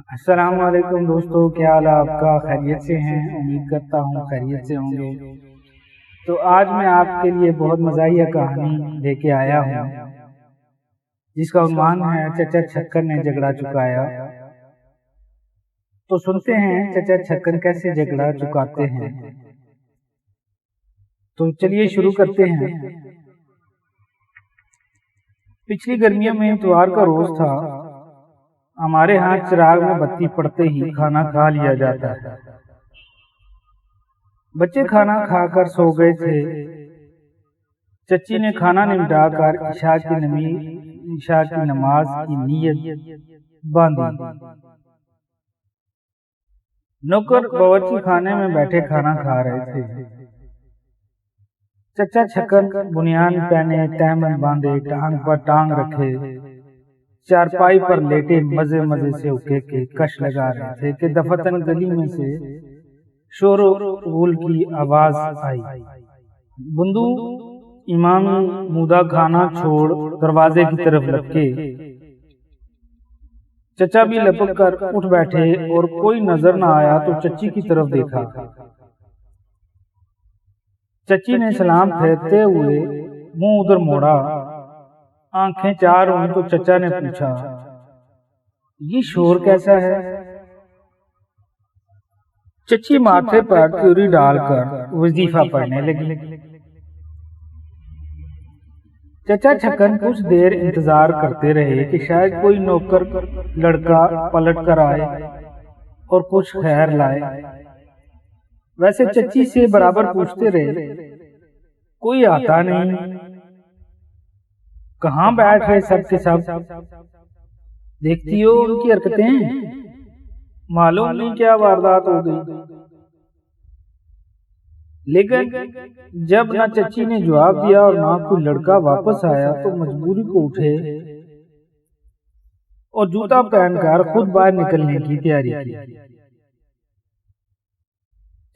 السلام علیکم دوستو، کیا حال ہے آپ کا؟ خیریت سے ہیں؟ امید کرتا ہوں خیریت سے ہوں گے۔ تو آج میں آپ کے لیے بہت مزاحیہ کہانی لے کے آیا ہوں جس کا عنوان ہے چچا چھکن نے جھگڑا چکایا۔ تو سنتے ہیں چچا چھکن کیسے جھگڑا چکاتے ہیں۔ تو چلیے شروع کرتے ہیں۔ پچھلی گرمیوں میں اتوار کا روز تھا۔ ہمارے ہاں چراغ میں بتی پڑتے ہی کھانا کھا لیا جاتا ہے۔ بچے کھانا کھا کر سو گئے تھے۔ چچی نے کھانا نمٹا کر عشاء کی نماز کی نیت باندھی۔ نوکر باورچی خانے میں بیٹھے کھانا کھا رہے تھے۔ چچا چھکن بنیان پہنے، تہمت باندھے، ٹانگ پر ٹانگ رکھے، چارپائی پر لیٹے مزے سے اکے کے کش لگا رہے تھے کہ دفتن گلی میں سے شور و غل کی آواز آئی۔ بندو امامی مودہ کھانا چھوڑ دروازے کی طرف لپکے۔ چچا بھی لپک کر اٹھ بیٹھے اور کوئی نظر نہ آیا تو چچی کی طرف دیکھا۔ چچی نے سلام پھیرتے ہوئے منہ ادھر موڑا۔ آنکھیں چار ہوئی تو چچا نے پوچھا، یہ شور کیسا ہے؟ چچی ماتھے پر تیوری ڈال کر وظیفہ پڑھنے لگی۔ چچا چھکن کچھ دیر انتظار کرتے رہے کہ شاید کوئی نوکر لڑکا پلٹ کر آئے اور کچھ خیر لائے۔ ویسے چچی سے برابر پوچھتے رہے، کوئی آتا نہیں۔ کہاں بیٹھ رہے سب کے سب؟ دیکھتی ہو ان کی حرکتیں؟ معلوم نہیں کیا واردات ہو گئی۔ لیکن جب نہ چچی نے جواب دیا اور نہ کوئی لڑکا واپس آیا تو مجبوری کو اٹھے اور جوتا پہن کر خود باہر نکلنے کی تیاری کی۔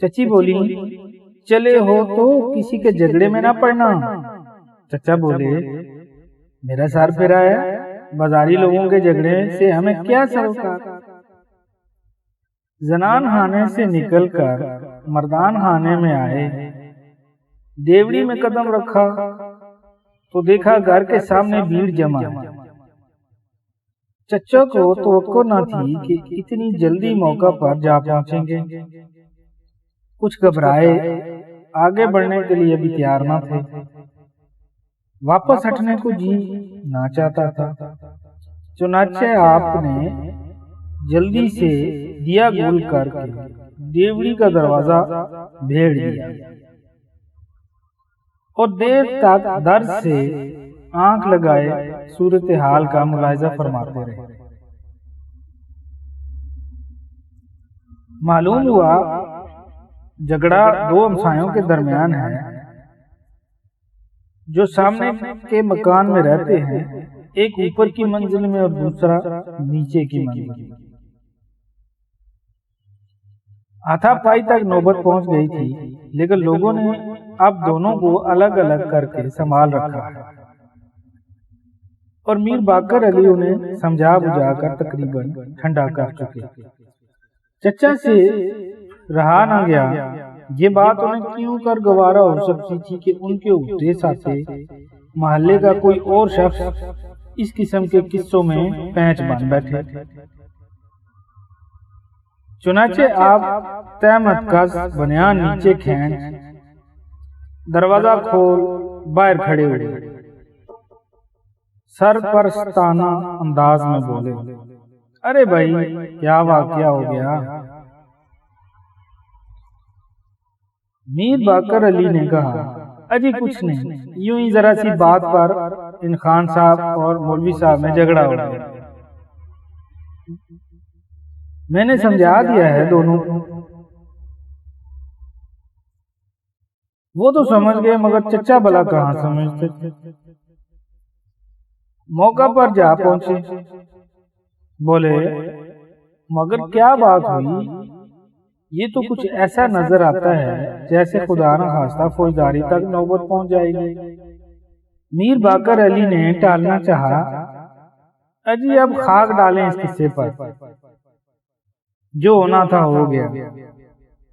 چچی بولی، چلے ہو تو کسی کے جھگڑے میں نہ پڑنا۔ چچا بولے، میرا سر پھرا ہے، بازاری لوگوں کے جھگڑے سے ہمیں کیا سروکار۔ زنان خانے سے نکل کر مردان خانے میں آئے۔ دیوڑی میں قدم رکھا تو دیکھا گھر کے سامنے بھیڑ جمع۔ چچا کو توقع نہ تھی کہ اتنی جلدی موقع پر جا پہنچیں گے۔ کچھ گھبرائے، آگے بڑھنے کے لیے بھی تیار نہ تھے۔ واپس ہٹنے کو جی نہ چاہتا تھا۔ چنانچہ آپ نے جلدی سے دیا گول کر کے دیوڑی کا دروازہ بھیڑ دیا اور دیر تک درد سے آنکھ لگائے صورتحال کا ملاحظہ فرماتے رہے۔ معلوم ہوا جھگڑا دو ہمسایوں کے درمیان ہے جو سامنے کے مکان میں رہتے ہیں، ایک اوپر کی منزل میں اور دوسرا نیچے کی منزل میں۔ ہاتھا پائی تک نوبت پہنچ گئی تھی، لیکن لوگوں نے اب دونوں کو الگ الگ کر کے سنبھال رکھا ہے اور میر باقر علی انہیں سمجھا بجھا کر تقریباً ٹھنڈا کر چکے۔ چچا سے رہا نہ گیا۔ یہ بات انہیں کیوں کر گوارا ہو سکتی تھی کہ ان کے اٹھتے ساتھے محلے کا کوئی اور شخص اس قسم کے قصوں میں پینچ بن بیٹھے۔ چنانچہ آپ تہمت کس بنیان نیچے کھینچ دروازہ کھول باہر کھڑے ہوئے، سرپرستانہ انداز میں بولے، ارے بھائی کیا واقعہ ہو گیا؟ میر باقر علی نے کہا، اجی کچھ نہیں، یوں ہی ذرا سی بات پر ان خان صاحب اور مولوی صاحب میں جھگڑا ہو گیا۔ میں نے سمجھا دیا ہے دونوں کو۔ وہ تو سمجھ گئے مگر چچا بھلا کہاں سمجھتے تھے۔ موقع پر جا پہنچے، بولے، مگر کیا بات ہوئی؟ یہ تو کچھ ایسا نظر آتا ہے جیسے خدا نہ خواستہ فوجداری تک نوبت پہنچ جائے گی۔ میر باقر علی نے ٹالنا چاہا، اجی اب خاک ڈالیں اس قصے پر، جو ہونا تھا ہو گیا۔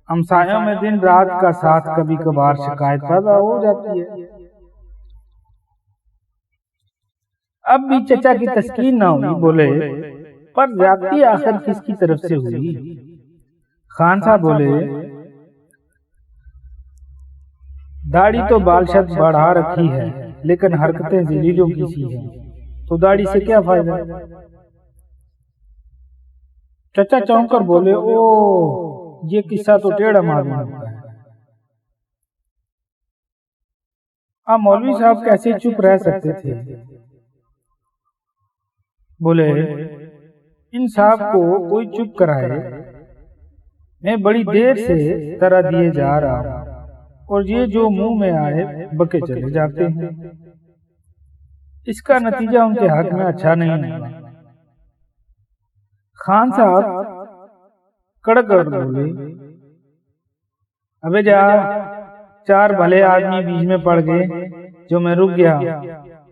ہمسایوں میں دن رات کا ساتھ کبھی کبھار شکایت پیدا ہو جاتی ہے۔ اب بھی چچا کی تسکین نہ ہوئی، بولے پر زیادتی آخر کس کی طرف سے ہوئی؟ خان صاحب بولے داڑھی تو بالشت بڑھا رکھی ہے لیکن حرکتیں ذلیلوں کی سی ہیں، تو داڑھی سے کیا فائدہ؟ چچا چونک کر بولے او یہ قصہ تو ٹیڑھا معلوم ہوتا ہے۔ اب مولوی صاحب کیسے چپ رہ سکتے تھے؟ بولے ان صاحب کو کوئی چپ کرائے، میں بڑی دیر سے طرح دیے جا رہا ہوں اور یہ جو منہ میں آئے بکے چلے جاتے ہیں، اس کا نتیجہ ان کے حق میں اچھا نہیں ہے۔ خان صاحب کڑک کر بولے ابے جا، چار بھلے آدمی بیچ میں پڑ گئے جو میں رک گیا،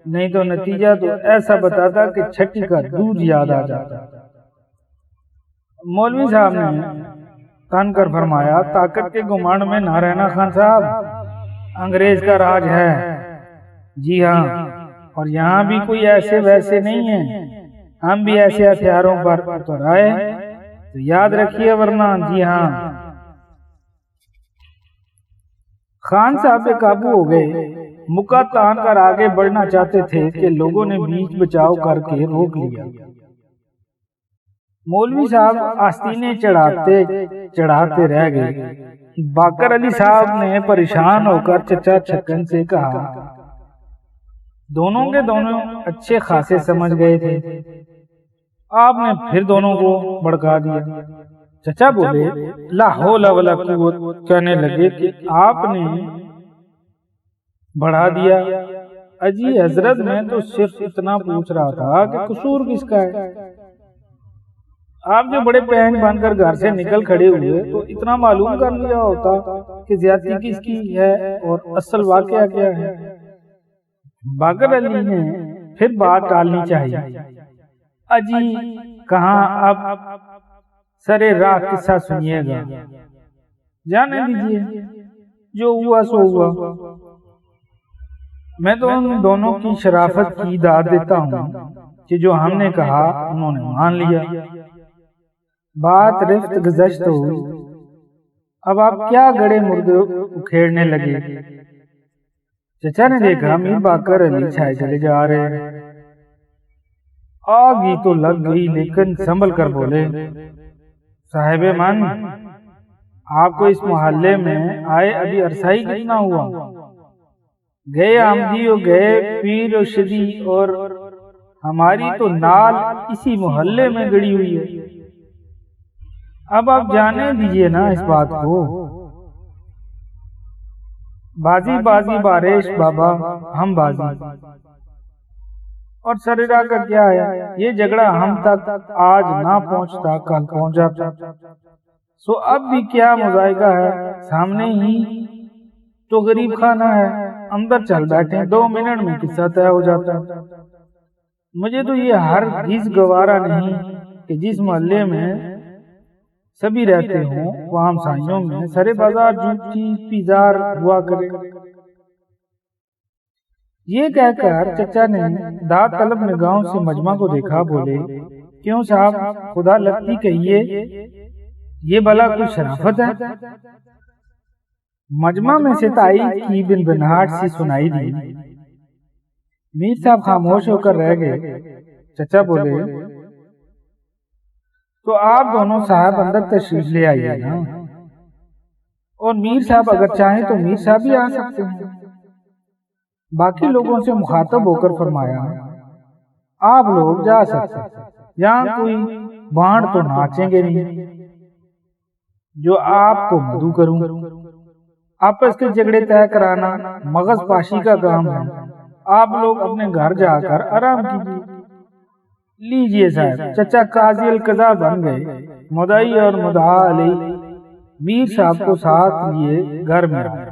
نہیں تو نتیجہ تو ایسا بتاتا کہ چھٹی کا دودھ یاد آ جاتا۔ مولوی صاحب نے تان کر فرمایا طاقت کے گمانڈ میں نہ رہنا خان صاحب، انگریز کا راج ہے۔ جی ہاں، اور یہاں بھی کوئی ایسے ویسے نہیں ہیں، ہم بھی ایسے ہتھیاروں پر اتر آئے تو یاد رکھیے ورنہ۔ جی ہاں۔ خان صاحب بے قابو ہو گئے، مکہ تان کر آگے بڑھنا چاہتے تھے کہ لوگوں نے بیچ بچاؤ کر کے روک لیا۔ مولوی صاحب آستینے چڑھاتے رہ گئے۔ باقر علی صاحب نے پریشان ہو کر چچا چھکن سے کہا، دونوں کے دونوں اچھے خاصے سمجھ گئے تھے، آپ نے پھر دونوں کو بھڑکا دیا۔ چچا بولے لا حول ولا قوت، کہنے لگے کہ آپ نے بڑھا دیا۔ اجی حضرت میں تو صرف اتنا پوچھ رہا تھا کہ قصور کس کا ہے؟ آپ جو بڑے پہن بن کر گھر سے نکل کھڑے ہوئے تو اتنا معلوم کر لیا ہوتا کہ زیادتی کس کی ہے اور اصل واقعہ کیا ہے۔ باقر علی نے پھر بات ٹالنی چاہیے۔ اجی کہاں، اب سرے راہ قصہ سنیے گا، جانے دیجیے، جو ہوا سو ہوا۔ میں تو ان دونوں کی شرافت کی داد دیتا ہوں کہ جو ہم نے کہا انہوں نے مان لیا۔ بات رفت گزشت ہوئی، اب آپ کیا گڑے مردے اکھیڑنے لگے؟ چچا نے دیکھا میر باقر علی چھائے چلے جا رہے۔ آگ ہی تو لگ گئی لیکن سنبھل کر بولے صاحب من، آپ کو اس محلے میں آئے ابھی عرصہ ہی کتنا ہوا؟ گئے آمدی ہو گئے پیر و شدی، اور ہماری تو نال اسی محلے میں گڑی ہوئی ہے۔ اب آپ جانے دیجئے نا اس بات کو۔ بازی بازی بارش بابا، ہم بازی، اور سررا کا کیا ہے؟ یہ جھگڑا ہم تک آج نہ پہنچتا کل پہنچ جاتا، سو اب بھی کیا مذائقہ ہے، سامنے ہی تو غریب خانہ ہے، اندر چل بیٹھے، 2 منٹ میں قصہ طے ہو جاتا۔ مجھے تو یہ ہرگز گوارا نہیں کہ جس محلے میں سبھی رہتے ہوں وہاں ہمسائیوں میں سرے بازار جوتی پیزار ہوا کرے۔ یہ کہہ کر چچا نے داد طلب نگاہوں سے مجمع کو دیکھا، بولے کیوں صاحب، خدا لگتی کہیے یہ بھلا کوئی شرافت ہے؟ مجمع میں سے تائید کی بنبناہٹ سی سنائی دی۔ میر صاحب خاموش ہو کر رہ گئے۔ چچا بولے تو آپ دونوں صاحب اندر تشریف لے آئیے نا، اور میر صاحب اگر چاہیں تو میر صاحب بھی آ سکتے ہیں۔ باقی لوگوں سے مخاطب ہو کر فرمایا آپ لوگ جا سکتے، یہاں کوئی بانڈ تو ناچیں گے نہیں جو آپ کو مدعو کروں۔ آپس کے جھگڑے طے کرانا مغز پاشی کا کام ہے، آپ لوگ اپنے گھر جا کر آرام کیجیے۔ لیجیے صاحب، چچا قاضی القضا بن گئے، مدعی اور مدعا علیہ میر صاحب کو ساتھ لیے گھر میں آئے۔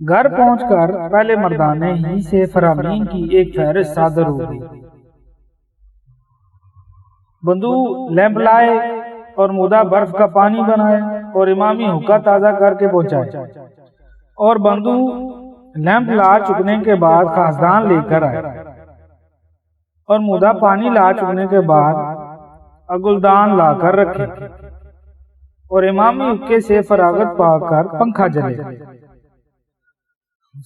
گھر پہنچ کر پہلے مردانے ہی سے فرامین کی ایک فہرست صادر ہو گئی۔ بندو لیمپ لائے، اور مدعا برف کا پانی بنائے اور امامی حقہ تازہ کر کے پہنچائے اور بندو لیمپ لا چکنے کے بعد خاصدان لے کر آئے اور مدعا پانی لا چکنے کے بعد اگلدان لا کر رکھے اور امامی حقے سے فراغت پا کر پنکھا جلے.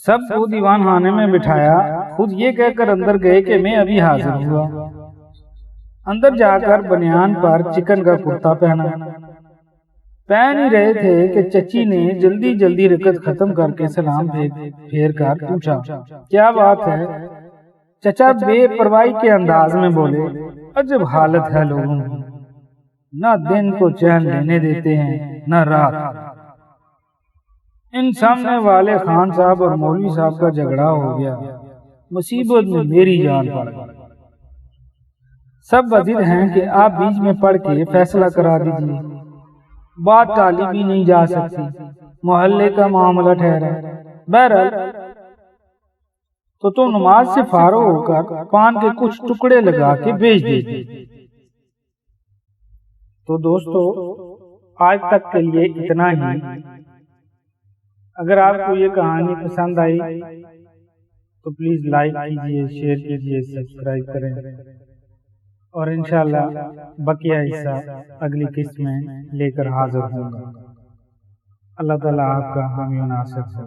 سب کو دیوان خانے میں بٹھایا. خود یہ کہہ کر اندر گئے کہ میں ابھی حاضر ہوا. اندر جا کر بنیان پر چکن کا کرتا پہنا. پہن ہی رہے تھے کہ چچی نے جلدی جلدی رکعت ختم کر کے سلام پھیر کر پوچھا کیا بات ہے؟ چچا بے پرواہی کے انداز میں بولے عجب حالت ہے لوگوں کی، نہ دن کو چین لینے دیتے ہیں نہ رات. ان سامنے والے خان صاحب اور مولوی صاحب کا جھگڑا ہو گیا، مصیبت میں میری جان پڑ گئی. سب وزیر ہیں کہ آپ بیچ میں پڑھ کے فیصلہ کرا دیجیے، بات ٹالی بھی نہیں جا سکتی، محلے کا معاملہ ٹھہرا. بہرحال تو تم نماز سے فارغ ہو کر پان کے کچھ ٹکڑے لگا کے بھیج دیجیے. تو دوستو آج تک کے لیے اتنا ہی. اگر آپ کو یہ کہانی پسند آئی تو پلیز لائک کیجیے، شیئر کیجیے، سبسکرائب کریں اور انشاءاللہ بقیہ حصہ اگلی قسط میں لے کر حاضر ہوں گا. اللہ تعالیٰ آپ کا حامی و ناصر ہو.